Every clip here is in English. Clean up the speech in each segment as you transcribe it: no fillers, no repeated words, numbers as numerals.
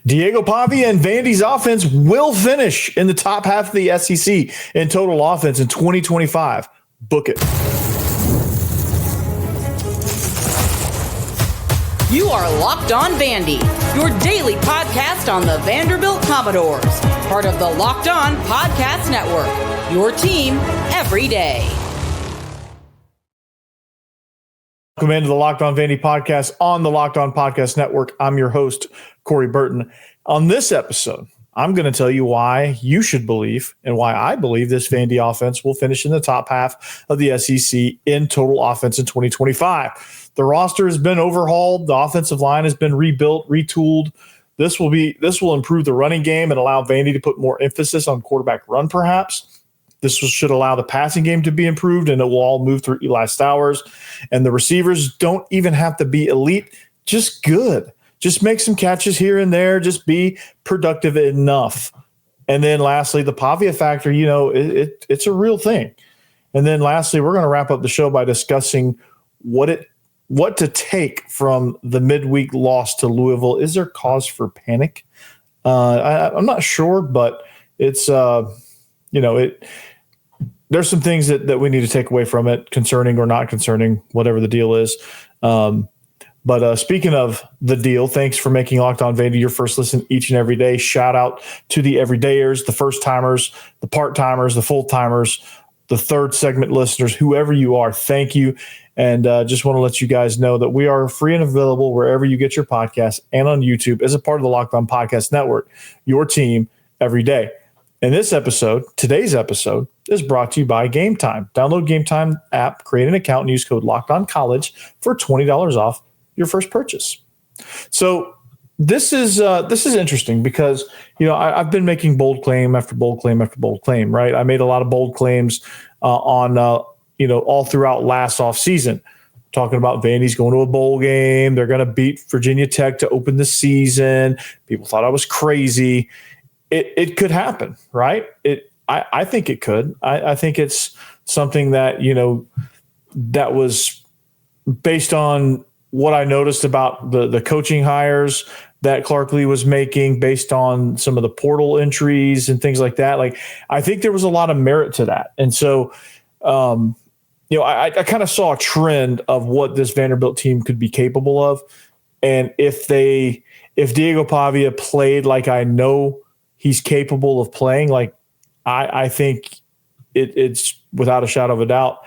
Diego Pavia and Vandy's offense will finish in the top half of the SEC in total offense in 2025. Book it. You are Locked On Vandy, your daily podcast on the Vanderbilt Commodores, part of the Locked On Podcast Network, your team every day. Welcome into the Locked On Vandy podcast on the Locked On Podcast Network. I'm your host, Corey Burton. On this episode, I'm going to tell you why you should believe and why I believe this Vandy offense will finish in the top half of the SEC in total offense in 2025. The roster has been overhauled. The offensive line has been rebuilt, retooled. This will improve the running game and allow Vandy to put more emphasis on quarterback run, perhaps. This should allow the passing game to be improved, and it will all move through Eli Stowers. And the receivers don't even have to be elite, just good. Just make some catches here and there. Just be productive enough. And then lastly, the Pavia factor, it's a real thing. And then lastly, we're going to wrap up the show by discussing what to take from the midweek loss to Louisville. Is there cause for panic? I'm not sure, but it's there's some things that we need to take away from it, concerning or not concerning, whatever the deal is. But speaking of the deal, thanks for making Locked On Vandy your first listen each and every day. Shout out to the everydayers, the first timers, the part timers, the full timers, the third segment listeners, whoever you are. Thank you. And just want to let you guys know that we are free and available wherever you get your podcasts and on YouTube as a part of the Locked On Podcast Network, your team every day. And today's episode is brought to you by Game Time. Download Game Time app, create an account, and use code LOCKEDONCollege for $20 off your first purchase. So this is interesting because I've been making bold claim after bold claim after bold claim. Right, I made a lot of bold claims on all throughout last off season, talking about Vandy's going to a bowl game. They're going to beat Virginia Tech to open the season. People thought I was crazy. It could happen, right? I think it could. I think it's something that, that was based on what I noticed about the coaching hires that Clark Lea was making, based on some of the portal entries and things like that. Like, I think there was a lot of merit to that. And so, I kind of saw a trend of what this Vanderbilt team could be capable of. And if Diego Pavia played like I know he's capable of playing, like I think it's without a shadow of a doubt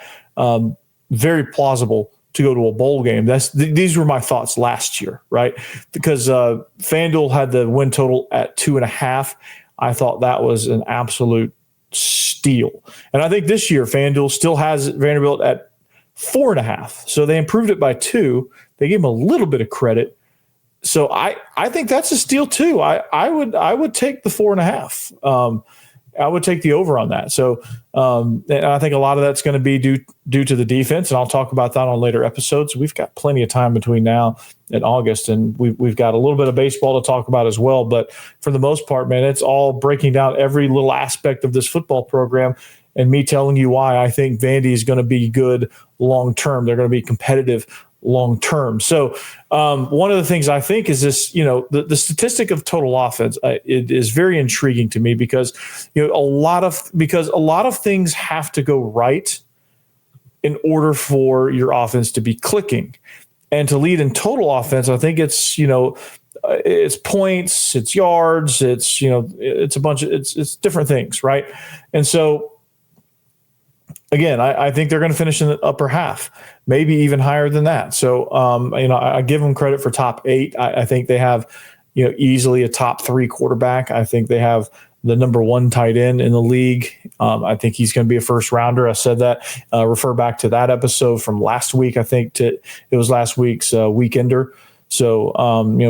very plausible to go to a bowl game. These were my thoughts last year, right? Because FanDuel had the win total at 2.5. I thought that was an absolute steal. And I think this year FanDuel still has Vanderbilt at 4.5. So they improved it by 2. They gave him a little bit of credit. So I think that's a steal too. I would take the 4.5. I would take the over on that. So and I think a lot of that's going to be due to the defense, and I'll talk about that on later episodes. We've got plenty of time between now and August, and we've got a little bit of baseball to talk about as well. But for the most part, man, it's all breaking down every little aspect of this football program and me telling you why I think Vandy is going to be good long term. They're going to be competitive long term. So one of the things I think is this, the statistic of total offense, it is very intriguing to me because, a lot of things have to go right in order for your offense to be clicking. And to lead in total offense, I think it's, it's points, it's yards, it's, it's a bunch of, it's different things. Right. And so, again, I think they're going to finish in the upper half, maybe even higher than that. So, I give them credit for top 8. I think they have, easily a top 3 quarterback. I think they have the number 1 tight end in the league. I think he's going to be a first rounder. I said that. Refer back to that episode from last week. I think it was last week's Weekender. So,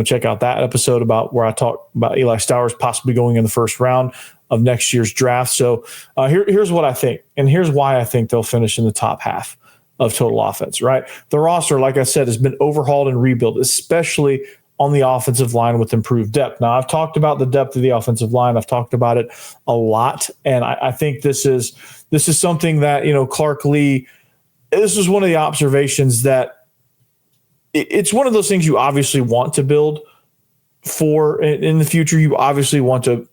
check out that episode about where I talked about Eli Stowers possibly going in the first round of next year's draft. So here's what I think, and here's why I think they'll finish in the top half of total offense, right? The roster, like I said, has been overhauled and rebuilt, especially on the offensive line with improved depth. Now, I've talked about the depth of the offensive line. I've talked about it a lot, and I think this is something that, Clark Lea, this is one of the observations that it's one of those things you obviously want to build, for in the future, you obviously want to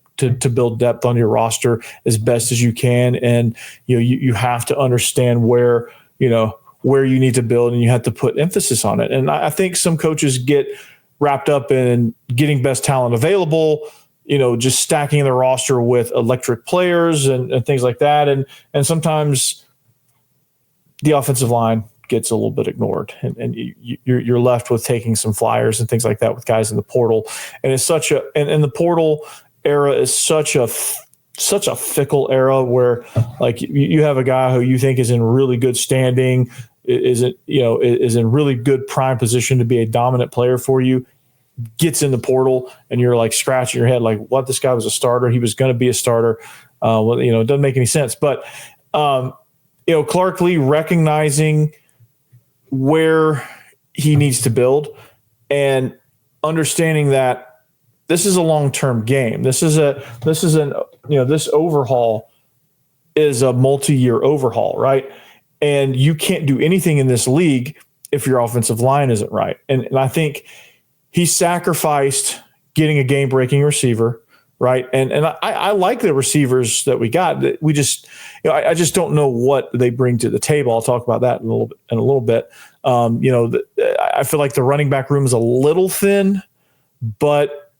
build depth on your roster as best as you can. And, you have to understand where you need to build, and you have to put emphasis on it. And I think some coaches get wrapped up in getting best talent available, just stacking the roster with electric players and things like that. And sometimes the offensive line gets a little bit ignored, and you're left with taking some flyers and things like that with guys in the portal. And it's and the portal era is such a fickle era where, like, you have a guy who you think is in really good standing, is in really good prime position to be a dominant player for you, gets in the portal, and you're like scratching your head like, what? This guy was a starter. He was going to be a starter. It doesn't make any sense. But Clark Lea recognizing where he needs to build and understanding that this is a long-term game. This overhaul is a multi-year overhaul, right? And you can't do anything in this league if your offensive line isn't right. And I think he sacrificed getting a game-breaking receiver, right? And I like the receivers that we got. We just, I just don't know what they bring to the table. I'll talk about that in a little bit. I feel like the running back room is a little thin, but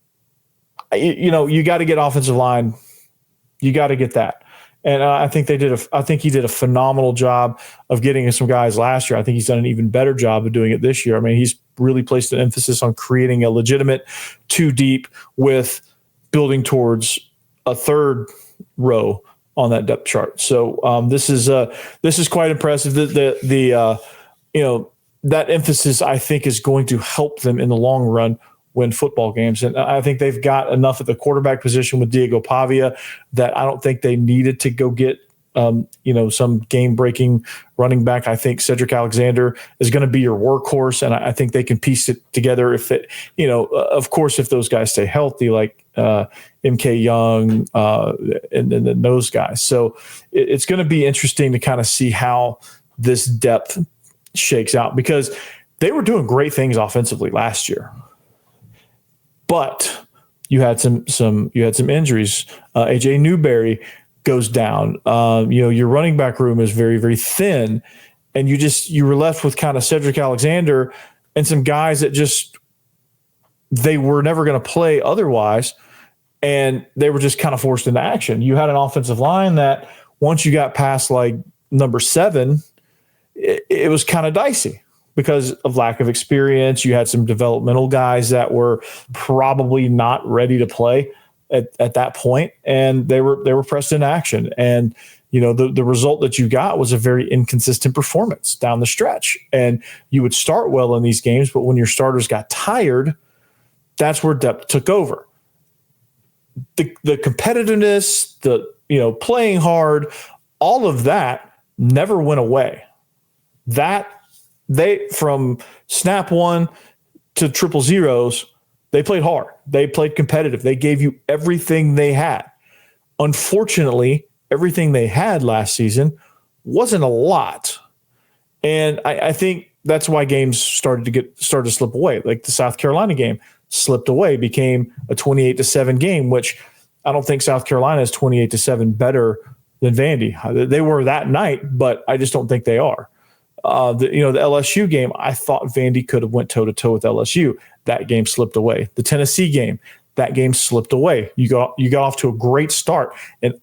you got to get offensive line. You got to get that. And I think he did a phenomenal job of getting some guys last year. I think he's done an even better job of doing it this year. I mean, he's really placed an emphasis on creating a legitimate two deep with building towards a third row on that depth chart. So this is quite impressive. That emphasis, I think, is going to help them in the long run win football games. And I think they've got enough at the quarterback position with Diego Pavia that I don't think they needed to go get some game-breaking running back. I think Cedric Alexander is going to be your workhorse, and I think they can piece it together if it, of course, if those guys stay healthy, like MK Young and then those guys. So it's going to be interesting to kind of see how this depth shakes out, because they were doing great things offensively last year. But you had some injuries. AJ Newberry goes down. Your running back room is very, very thin, and you were left with kind of Cedric Alexander and some guys that just they were never going to play otherwise, and they were just kind of forced into action. You had an offensive line that once you got past like number 7, it was kind of dicey. Because of lack of experience, you had some developmental guys that were probably not ready to play at that point, and they were pressed into action. And the result that you got was a very inconsistent performance down the stretch. And you would start well in these games, but when your starters got tired, that's where depth took over. The competitiveness, the playing hard, all of that never went away. They, from snap 1 to 000s, they played hard. They played competitive. They gave you everything they had. Unfortunately, everything they had last season wasn't a lot. And I think that's why games started to slip away. Like the South Carolina game slipped away, became a 28-7 game, which I don't think South Carolina is 28-7 better than Vandy. They were that night, but I just don't think they are. The LSU game, I thought Vandy could have went toe-to-toe with LSU. That game slipped away. The Tennessee game, that game slipped away. You got off to a great start, and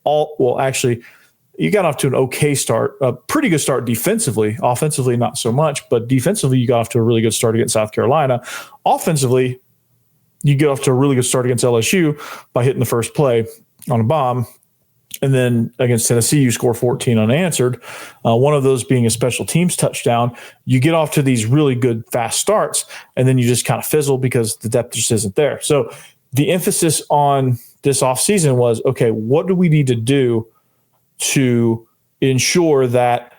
you got off to an okay start, a pretty good start defensively. Offensively, not so much, but defensively, you got off to a really good start against South Carolina. Offensively, you get off to a really good start against LSU by hitting the first play on a bomb. And then against Tennessee, you score 14 unanswered, one of those being a special teams touchdown. You get off to these really good fast starts, and then you just kind of fizzle because the depth just isn't there. So the emphasis on this offseason was, okay, what do we need to do to ensure that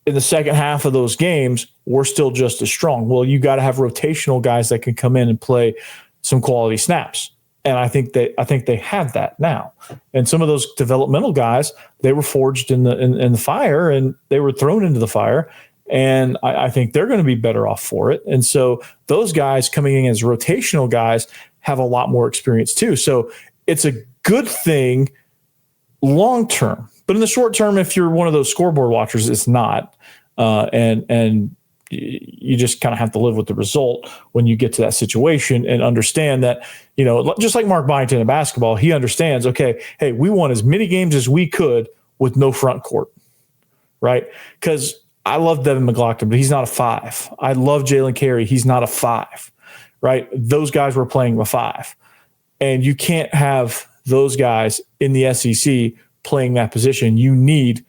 in the second half of those games, we're still just as strong? Well, you got to have rotational guys that can come in and play some quality snaps. And I think they have that now. And some of those developmental guys, they were forged in the fire, and they were thrown into the fire. And I think they're going to be better off for it. And so those guys coming in as rotational guys have a lot more experience too. So it's a good thing long term, but in the short term, if you're one of those scoreboard watchers, it's not. And you just kind of have to live with the result when you get to that situation and understand that, just like Mark Byington in basketball, he understands, okay, hey, we won as many games as we could with no front court, right? Because I love Devin McLaughlin, but he's not a 5. I love Jalen Carey. He's not a 5, right? Those guys were playing the 5. And you can't have those guys in the SEC playing that position. You need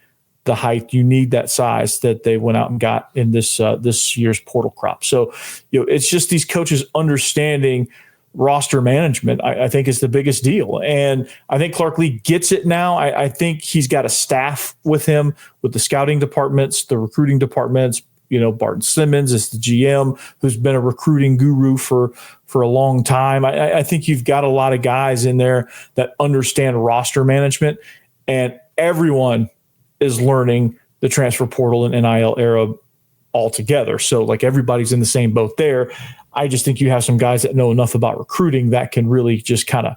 the height, you need that size that they went out and got in this year's portal crop. So, it's just these coaches understanding roster management, I think, is the biggest deal. And I think Clark Lea gets it now. I think he's got a staff with him, with the scouting departments, the recruiting departments. Barton Simmons is the GM, who's been a recruiting guru for a long time. I think you've got a lot of guys in there that understand roster management, and everyone is learning the transfer portal and NIL era altogether. So like everybody's in the same boat there. I just think you have some guys that know enough about recruiting that can really just kind of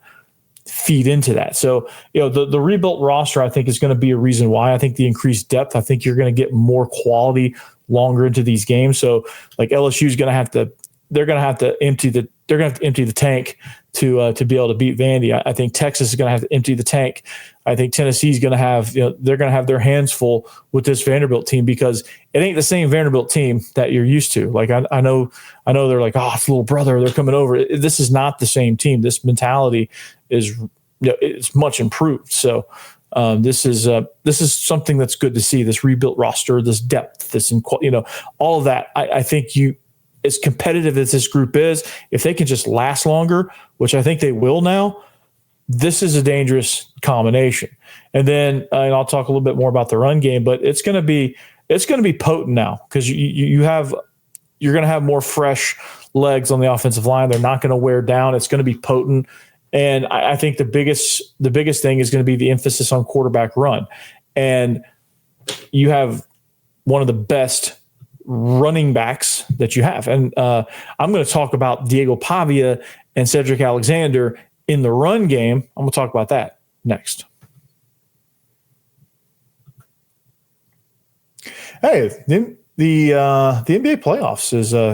feed into that. So, the rebuilt roster, I think, is going to be a reason why. I think the increased depth, I think you're going to get more quality longer into these games. So like LSU is going to have to, they're going to have to empty the tank to be able to beat Vandy. I think Texas is going to have to empty the tank. I think Tennessee is going to have, they're going to have their hands full with this Vanderbilt team, because it ain't the same Vanderbilt team that you're used to. Like I know they're like, oh, it's little brother, they're coming over. This is not the same team. This mentality is, it's much improved. So this is something that's good to see. This rebuilt roster, this depth, this all of that. I think as competitive as this group is, if they can just last longer, which I think they will now, this is a dangerous combination. And then and I'll talk a little bit more about the run game, but it's going to be potent now, because you're going to have more fresh legs on the offensive line. They're not going to wear down. It's going to be potent. And I think the biggest thing is going to be the emphasis on quarterback run. And you have one of the best running backs that you have. And I'm going to talk about Diego Pavia and Cedric Alexander in the run game. I'm going to talk about that next. Hey, the NBA playoffs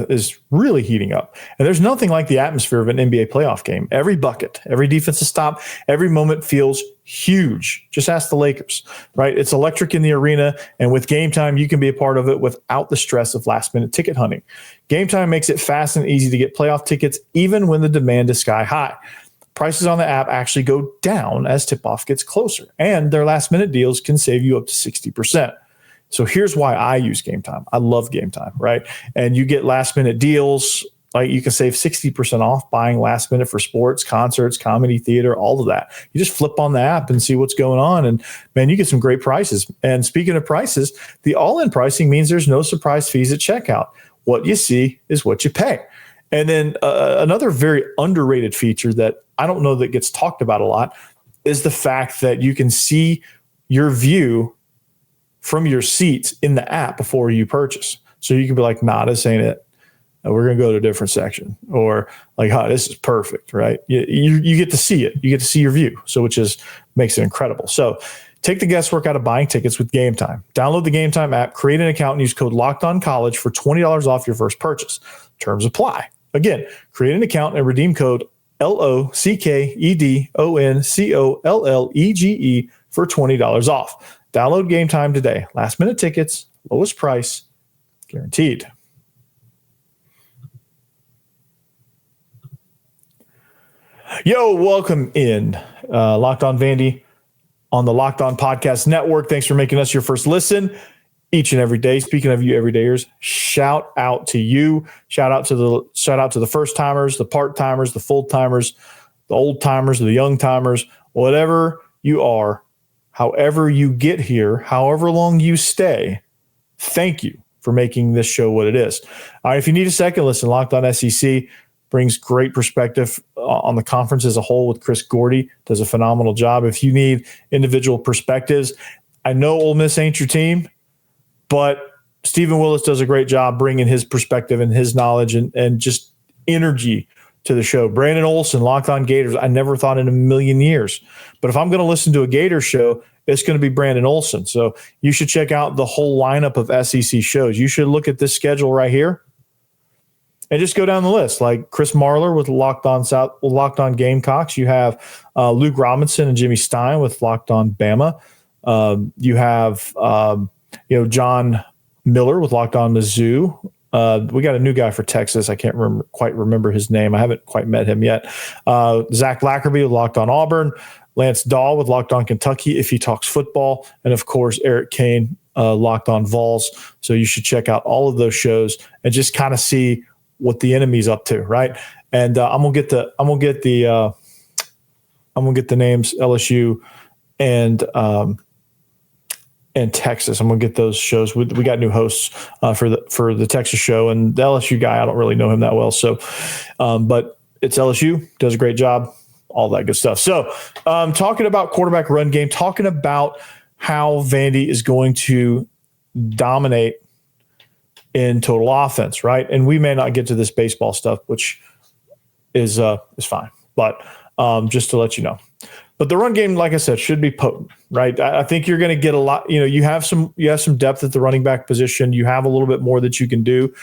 is really heating up, and there's nothing like the atmosphere of an NBA playoff game. Every bucket, every defensive stop, every moment feels huge. Just ask the Lakers, right? It's electric in the arena, and with Game Time, you can be a part of it without the stress of last-minute ticket hunting. Game Time makes it fast and easy to get playoff tickets, even when the demand is sky high. Prices on the app actually go down as tip-off gets closer, and their last-minute deals can save you up to 60%. So here's why I use Game Time. I love Game Time, right? And you get last-minute deals. Like you can save 60% off buying last minute for sports, concerts, comedy, theater, all of that. You just flip on the app and see what's going on, and man, you get some great prices. And speaking of prices, the all-in pricing means there's no surprise fees at checkout. What you see is what you pay. And then another very underrated feature that I don't know that gets talked about a lot is the fact that you can see your view from your seats in the app before you purchase. So you can be like, nah, this ain't it. We're going to go to a different section, or like, oh, this is perfect, right? You get to see it. You get to see your view. So which makes it incredible. So take the guesswork out of buying tickets with Game Time. Download the Game Time app, create an account, and use code LOCKEDONCollege for $20 off your first purchase. Terms apply. Again, create an account and redeem code LOCKEDONCOLLEGE for $20 off. Download Game Time today. Last minute tickets, lowest price, guaranteed. Yo, welcome in. Locked On Vandy on the Locked On Podcast Network. Thanks for making us your first listen each and every day. Speaking of you everydayers, shout out to you. Shout out to the first timers, the part timers, the full timers, the old timers, the young timers, whatever you are. However you get here, however long you stay, thank you for making this show what it is. All right, if you need a second listen, Locked On SEC brings great perspective on the conference as a whole with Chris Gordy, does a phenomenal job. If you need individual perspectives, I know Ole Miss ain't your team, but Stephen Willis does a great job bringing his perspective and his knowledge and just energy to the show. Brandon Olson, Locked On Gators. I never thought in a million years. But if I'm going to listen to a Gator show, it's going to be Brandon Olson. So you should check out the whole lineup of SEC shows. You should look at this schedule right here and just go down the list. Like Chris Marler with Locked On Gamecocks. You have Luke Robinson and Jimmy Stein with Locked On Bama. You have John Miller with Locked On Mizzou. We got a new guy for Texas. I can't quite remember his name. I haven't quite met him yet. Zach Lackerby with Locked On Auburn. Lance Dahl with Locked On Kentucky if he talks football. And, of course, Eric Kane, Locked On Vols. So you should check out all of those shows and just kind of see what the enemy's up to, right? And I'm gonna get the names LSU and Texas. I'm gonna get those shows. We got new hosts for the Texas show, and the LSU guy, I don't really know him that well. So, but it's LSU, does a great job, all that good stuff. So, talking about quarterback run game, talking about how Vandy is going to dominate in total offense, right? And we may not get to this baseball stuff, which is fine, but just to let you know. But the run game, like I said, should be potent, right? I think you're going to get a lot. You have some depth at the running back position. You have a little bit more that you can do.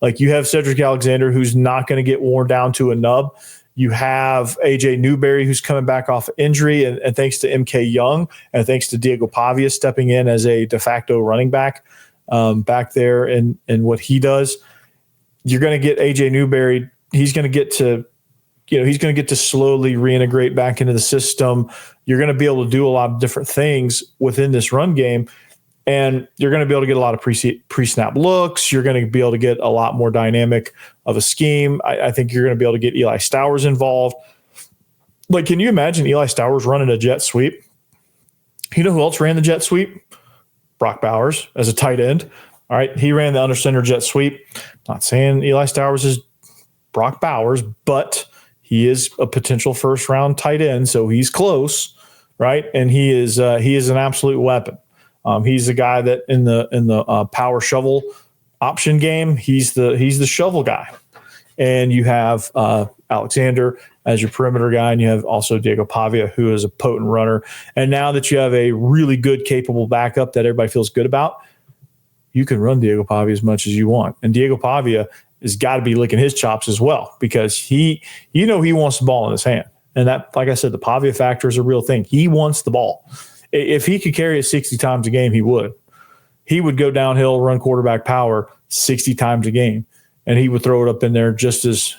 Like you have Cedric Alexander, who's not going to get worn down to a nub. You have AJ Newberry, who's coming back off injury, and thanks to MK Young and thanks to Diego Pavia stepping in as a de facto running back back there and what he does, you're going to get AJ Newberry. He's going to get to slowly reintegrate back into the system. You're going to be able to do a lot of different things within this run game, and you're going to be able to get a lot of pre-snap looks. You're going to be able to get a lot more dynamic of a scheme. I think you're going to be able to get Eli Stowers involved. Like, can you imagine Eli Stowers running a jet sweep? You know who else ran the jet sweep? Brock Bowers as a tight end. All right, he ran the under center jet sweep. Not saying Eli Stowers is Brock Bowers, but he is a potential first round tight end, so he's close, right? And he is an absolute weapon. He's the guy that in the power shovel option game, he's the shovel guy. And you have Alexander as your perimeter guy, and you have also Diego Pavia, who is a potent runner. And now that you have a really good, capable backup that everybody feels good about, you can run Diego Pavia as much as you want. And Diego Pavia has got to be licking his chops as well, because he wants the ball in his hand. And that, like I said, the Pavia factor is a real thing. He wants the ball. If he could carry it 60 times a game, he would. He would go downhill, run quarterback power 60 times a game, and he would throw it up in there just as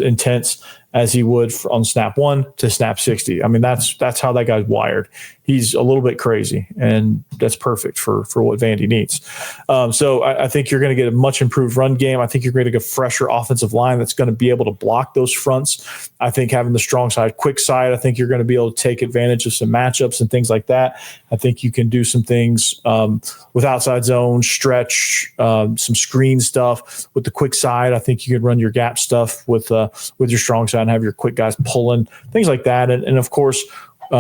intense as he would on snap 1 to snap 60. I mean, that's how that guy's wired. He's a little bit crazy, and that's perfect for what Vandy needs. So I think you're going to get a much improved run game. I think you're going to get a fresher offensive line that's going to be able to block those fronts. I think having the strong side, quick side, I think you're going to be able to take advantage of some matchups and things like that. I think you can do some things with outside zone, stretch, some screen stuff with the quick side. I think you could run your gap stuff with your strong side and have your quick guys pulling, things like that. And of course,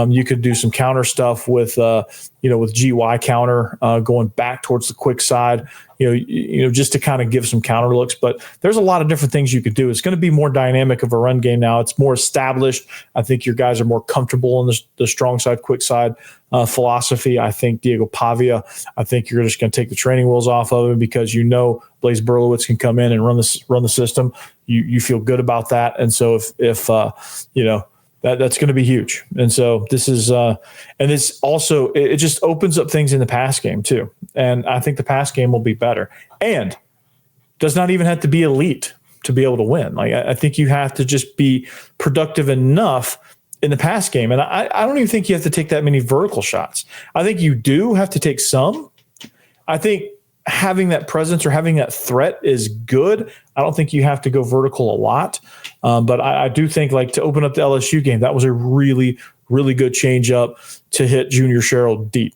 you could do some counter stuff with GY counter going back towards the quick side, just to kind of give some counter looks. But there's a lot of different things you could do. It's going to be more dynamic of a run game now. It's more established. I think your guys are more comfortable in the strong side, quick side philosophy. I think Diego Pavia, I think you're just going to take the training wheels off of him, because Blaise Berlowitz can come in and run the system. You feel good about that. And so if that's going to be huge. And so this is, and this also, it just opens up things in the pass game too. And I think the pass game will be better, and does not even have to be elite to be able to win. Like, I think you have to just be productive enough in the pass game. And I don't even think you have to take that many vertical shots. I think you do have to take some. I think having that presence or having that threat is good. I don't think you have to go vertical a lot. But I do think, like, to open up the LSU game, that was a really, really good change up to hit Junior Sherrill deep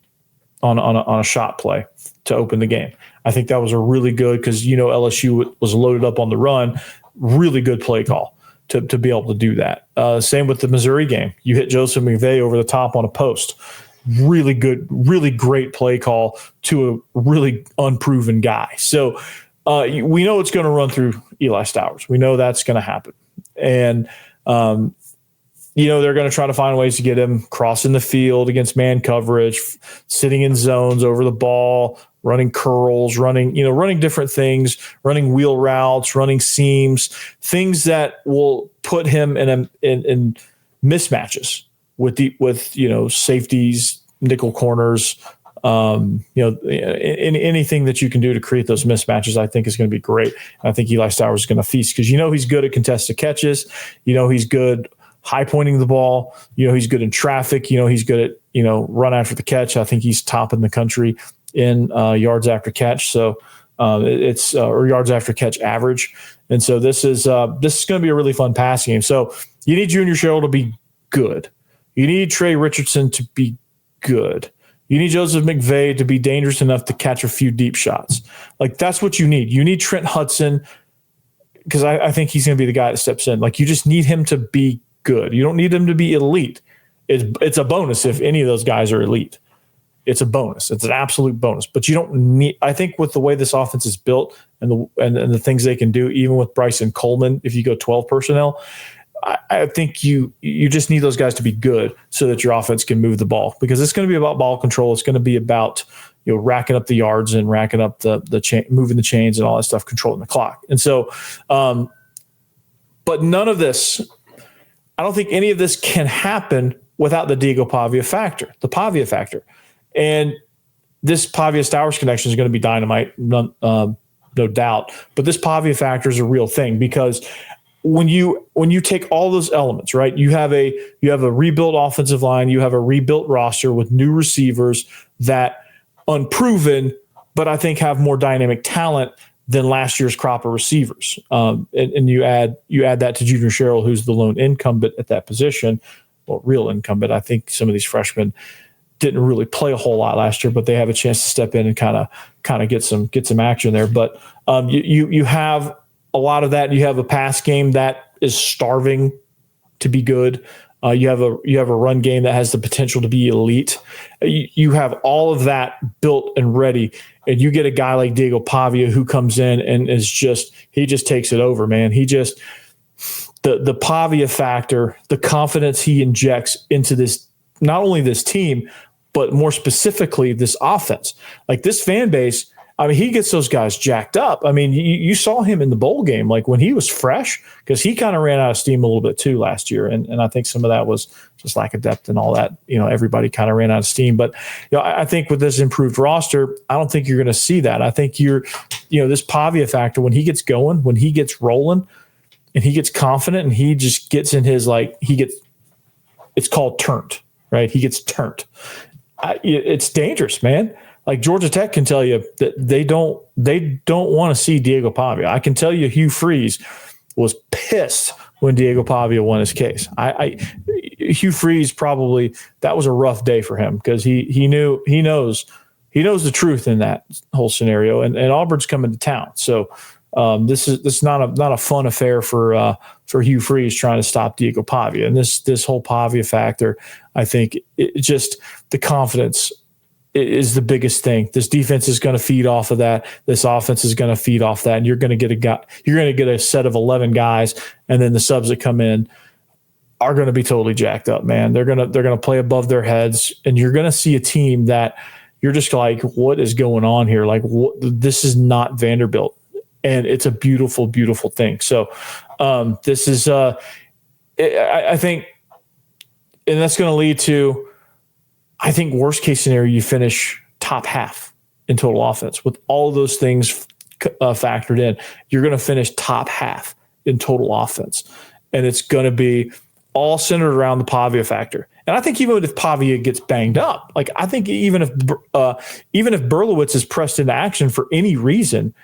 on a shot play to open the game. I think that was a really good, because LSU was loaded up on the run. Really good play call to be able to do that. Same with the Missouri game. You hit Joseph McVay over the top on a post. Really good, really great play call to a really unproven guy. So we know it's going to run through Eli Stowers. We know that's going to happen. And, they're going to try to find ways to get him crossing the field against man coverage, sitting in zones over the ball, running curls, running different things, running wheel routes, running seams, things that will put him in mismatches with safeties, nickel corners, anything that you can do to create those mismatches, I think is going to be great. I think Eli Stowers is going to feast because he's good at contested catches. He's good high pointing the ball. He's good in traffic. He's good at run after the catch. I think he's top in the country in yards after catch. So it's or yards after catch average. And so this is going to be a really fun passing game. So you need Junior Sherrill to be good. You need Trey Richardson to be good. You need Joseph McVay to be dangerous enough to catch a few deep shots. Like, that's what you need. You need Trent Hudson, because I think he's going to be the guy that steps in. Like, you just need him to be good. You don't need him to be elite. It's a bonus if any of those guys are elite. It's a bonus. It's an absolute bonus. But you don't need. I think with the way this offense is built and the things they can do, even with Bryson Coleman, if you go 12 personnel, I think you just need those guys to be good so that your offense can move the ball, because it's going to be about ball control. It's going to be about racking up the yards and racking up the moving the chains and all that stuff, controlling the clock. And so, but none of this, I don't think any of this can happen without the Diego Pavia factor, the Pavia factor. And this Pavia Stowers connection is going to be dynamite, no doubt. But this Pavia factor is a real thing, because when you take all those elements, right? You have a rebuilt offensive line, you have a rebuilt roster with new receivers that unproven, but I think have more dynamic talent than last year's crop of receivers. And you add that to Junior Sherrill, who's the lone incumbent at that position, well, real incumbent. I think some of these freshmen didn't really play a whole lot last year, but they have a chance to step in and kind of get some action there. But you have a lot of that. You have a pass game that is starving to be good. You have a run game that has the potential to be elite. You have all of that built and ready, and you get a guy like Diego Pavia who comes in and he just takes it over, man. He just the Pavia factor, the confidence he injects into this, not only this team, but more specifically this offense. Like, this fan base, I mean, he gets those guys jacked up. I mean, you saw him in the bowl game, like when he was fresh, because he kind of ran out of steam a little bit too last year. And I think some of that was just lack of depth and all that. Everybody kind of ran out of steam. But, I think with this improved roster, I don't think you're going to see that. I think this Pavia factor, when he gets going, when he gets rolling and he gets confident and he just gets in his, it's called turned, right? He gets turned. It's dangerous, man. Like, Georgia Tech can tell you that they don't want to see Diego Pavia. I can tell you Hugh Freeze was pissed when Diego Pavia won his case. Hugh Freeze, probably, that was a rough day for him, because he knows the truth in that whole scenario, and Auburn's coming to town. So this is not a fun affair for Hugh Freeze trying to stop Diego Pavia. And this whole Pavia factor, I think it just, the confidence is the biggest thing. This defense is going to feed off of that. This offense is going to feed off that. And you're going to get a set of 11 guys, and then the subs that come in are going to be totally jacked up, man. They're going to play above their heads, and you're going to see a team that you're just like, what is going on here? Like, this is not Vanderbilt, and it's a beautiful, beautiful thing. So this is, I think, and that's going to lead to, I think, worst case scenario, you finish top half in total offense with all of those things factored in. You're going to finish top half in total offense, and it's going to be all centered around the Pavia factor. And I think even if Pavia gets banged up, like, I think even if Berlowitz is pressed into action for any reason,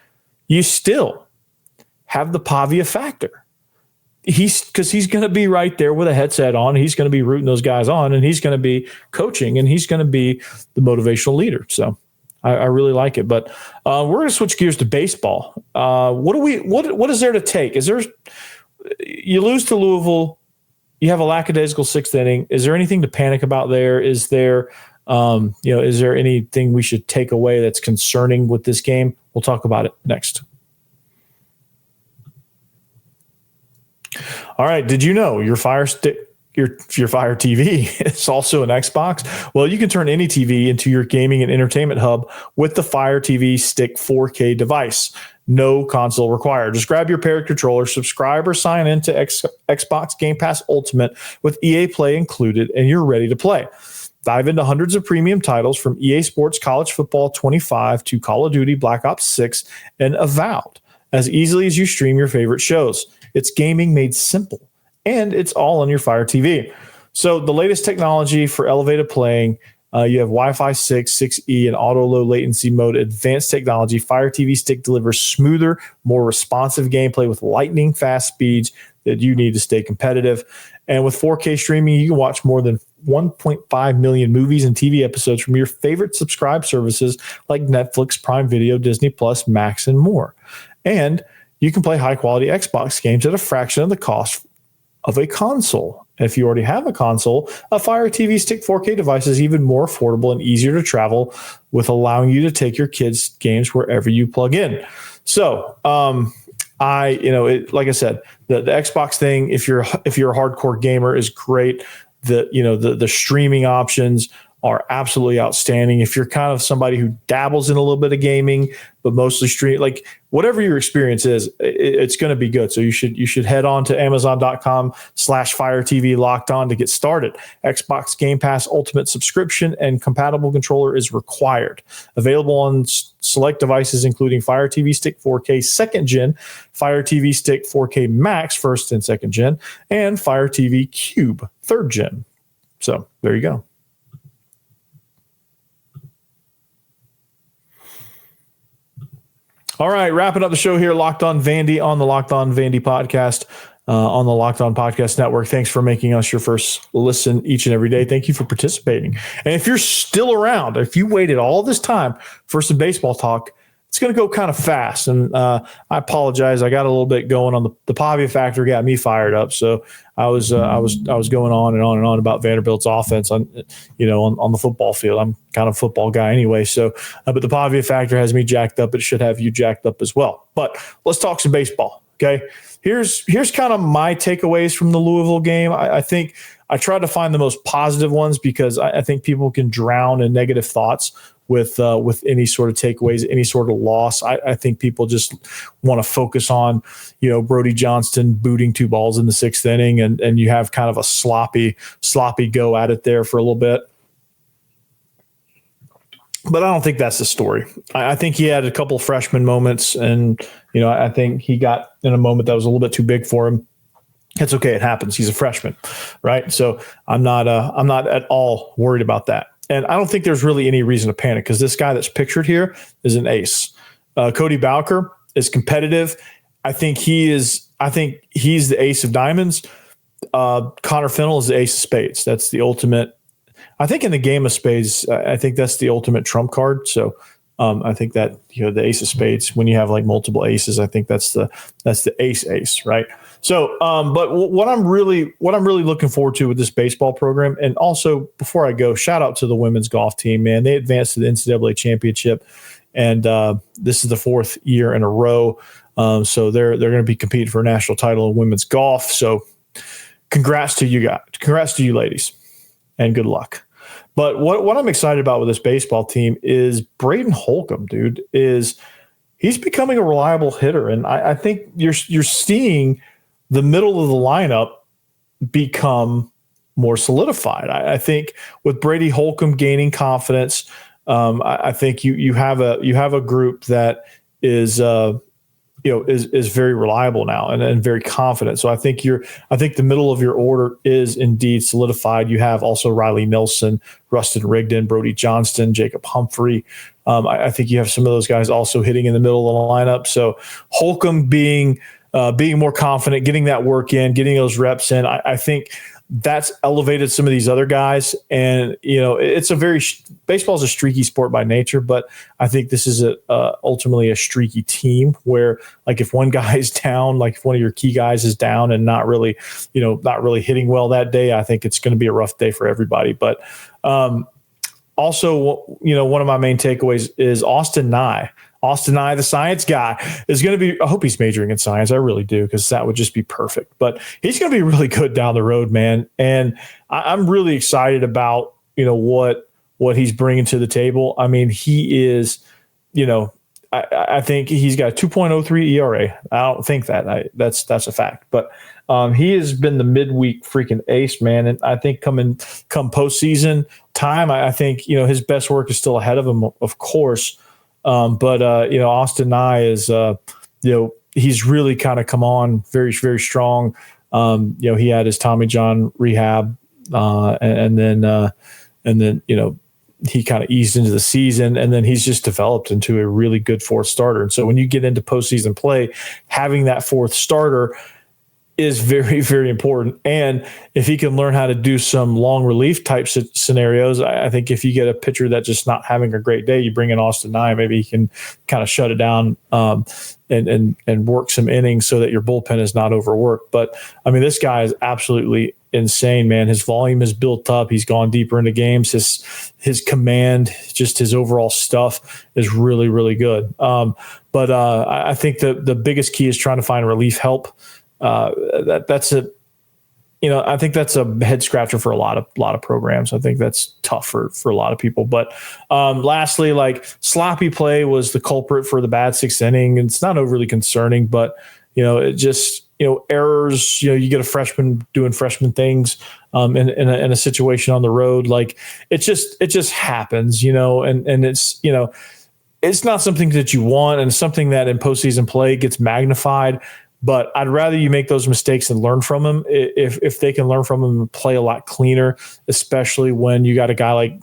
you still have the Pavia factor. Because he's going to be right there with a headset on. He's going to be rooting those guys on, and he's going to be coaching, and he's going to be the motivational leader. So I really like it. But we're going to switch gears to baseball. What is there to take? You lose to Louisville, you have a lackadaisical sixth inning. Is there anything to panic about there? Is there anything we should take away that's concerning with this game? We'll talk about it next. All right. Did you know your Fire Stick, your Fire TV is also an Xbox? Well, you can turn any TV into your gaming and entertainment hub with the Fire TV Stick 4K device. No console required. Just grab your paired controller, subscribe or sign in to Xbox Game Pass Ultimate with EA Play included, and you're ready to play. Dive into hundreds of premium titles from EA Sports College Football 25 to Call of Duty Black Ops 6 and Avowed as easily as you stream your favorite shows. It's gaming made simple, and it's all on your Fire TV. So the latest technology for elevated playing, you have Wi-Fi 6, 6E, and auto low latency mode. Advanced technology. Fire TV Stick delivers smoother, more responsive gameplay with lightning fast speeds that you need to stay competitive. And with 4K streaming, you can watch more than 1.5 million movies and TV episodes from your favorite subscribe services like Netflix, Prime Video, Disney Plus, Max, and more. And you can play high-quality Xbox games at a fraction of the cost of a console. And if you already have a console, a Fire TV Stick 4K device is even more affordable and easier to travel with, allowing you to take your kids' games wherever you plug in. So, like I said, the Xbox thing, if you're a hardcore gamer, is great. The streaming options are absolutely outstanding. If you're kind of somebody who dabbles in a little bit of gaming, but mostly stream, like whatever your experience is, it's going to be good. So you should head on to Amazon.com/Fire TV Locked On to get started. Xbox Game Pass Ultimate subscription and compatible controller is required. Available on select devices, including Fire TV Stick 4K 2nd Gen, Fire TV Stick 4K Max 1st and 2nd Gen, and Fire TV Cube 3rd Gen. So there you go. All right, wrapping up the show here, Locked On Vandy on the Locked On Vandy podcast on the Locked On Podcast Network. Thanks for making us your first listen each and every day. Thank you for participating. And if you're still around, if you waited all this time for some baseball talk, it's going to go kind of fast. And I apologize. I got a little bit going on the Pavia factor, got me fired up. So I was going on and on and on about Vanderbilt's offense on the football field. I'm kind of a football guy anyway. So, but the Pavia factor has me jacked up. It should have you jacked up as well. But let's talk some baseball. Okay. Here's kind of my takeaways from the Louisville game. I think I tried to find the most positive ones because I think people can drown in negative thoughts with any sort of takeaways, any sort of loss. I think people just want to focus on, Brody Johnston booting 2 balls in the 6th inning, and you have kind of a sloppy go at it there for a little bit. But I don't think that's the story. I think he had a couple of freshman moments, and I think he got in a moment that was a little bit too big for him. It's okay. It happens. He's a freshman, right? So I'm not at all worried about that. And I don't think there's really any reason to panic because this guy that's pictured here is an ace. Cody Bowker is competitive. I think he's the ace of diamonds. Connor Fennell is the ace of spades. That's the ultimate. I think in the game of spades, I think that's the ultimate trump card. So I think that the ace of spades, when you have like multiple aces, I think that's the ace, right? So, but what I'm really looking forward to with this baseball program, and also before I go, shout out to the women's golf team, man. They advanced to the NCAA championship, and this is the 4th year in a row. So they're going to be competing for a national title in women's golf. So, congrats to you guys, congrats to you ladies, and good luck. But what I'm excited about with this baseball team is Braden Holcomb, dude. He's becoming a reliable hitter, and I think you're seeing the middle of the lineup become more solidified. I think with Brady Holcomb gaining confidence, I think you have a group that is very reliable now and very confident. So I think the middle of your order is indeed solidified. You have also Riley Nelson, Rustin Rigdon, Brody Johnston, Jacob Humphrey. I think you have some of those guys also hitting in the middle of the lineup. So Holcomb being more confident, getting that work in, getting those reps in, I think that's elevated some of these other guys. And, it's baseball is a streaky sport by nature, but I think this is ultimately a streaky team where, like, if one guy is down, like if one of your key guys is down and not really hitting well that day, I think it's going to be a rough day for everybody. But also, one of my main takeaways is Austin Nye. Austin Nye, the science guy, is going to be, I hope he's majoring in science. I really do, because that would just be perfect. But he's going to be really good down the road, man. And I'm really excited about, what he's bringing to the table. I mean, he is, I think he's got a 2.03 ERA. I don't think that's a fact, but he has been the midweek freaking ace, man. And I think come postseason time, I think, his best work is still ahead of him, of course. But Austin Nye is, he's really kind of come on very, very strong. He had his Tommy John rehab, and then, he kind of eased into the season, and then he's just developed into a really good fourth starter. And so when you get into postseason play, having that fourth starter is very, very important. And if he can learn how to do some long relief type scenarios, I think if you get a pitcher that's just not having a great day, you bring in Austin Nye, maybe he can kind of shut it down and work some innings so that your bullpen is not overworked. But I mean, this guy is absolutely insane, man. His volume is built up. He's gone deeper into games. His command, just his overall stuff is really, really good. But I think the biggest key is trying to find relief help. That's a I think that's a head scratcher for a lot of programs. I think that's tough for a lot of people. But lastly, like, sloppy play was the culprit for the bad sixth inning. It's not overly concerning, but it just errors. You get a freshman doing freshman things in a situation on the road. Like, it just happens. And it's it's not something that you want, and something that in postseason play gets magnified. But I'd rather you make those mistakes and learn from them. If they can learn from them and play a lot cleaner, especially when you got a guy like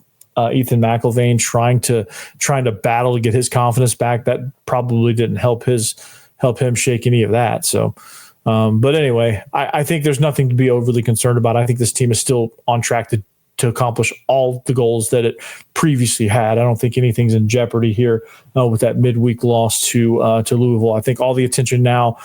Ethan McIlvaine trying to battle to get his confidence back, that probably didn't help him shake any of that. So, but anyway, I think there's nothing to be overly concerned about. I think this team is still on track to accomplish all the goals that it previously had. I don't think anything's in jeopardy here with that midweek loss to Louisville. I think all the attention now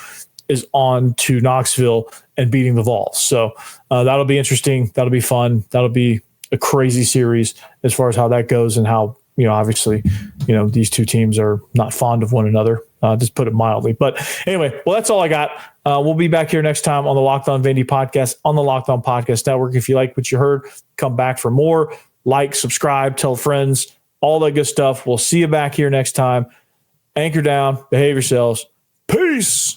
is on to Knoxville and beating the Vols. So that'll be interesting. That'll be fun. That'll be a crazy series as far as how that goes, and how, obviously, these two teams are not fond of one another, just put it mildly. But anyway, well, that's all I got. We'll be back here next time on the Locked On Vandy podcast on the Locked On Podcast Network. If you like what you heard, come back for more. Like, subscribe, tell friends, all that good stuff. We'll see you back here next time. Anchor down, behave yourselves. Peace.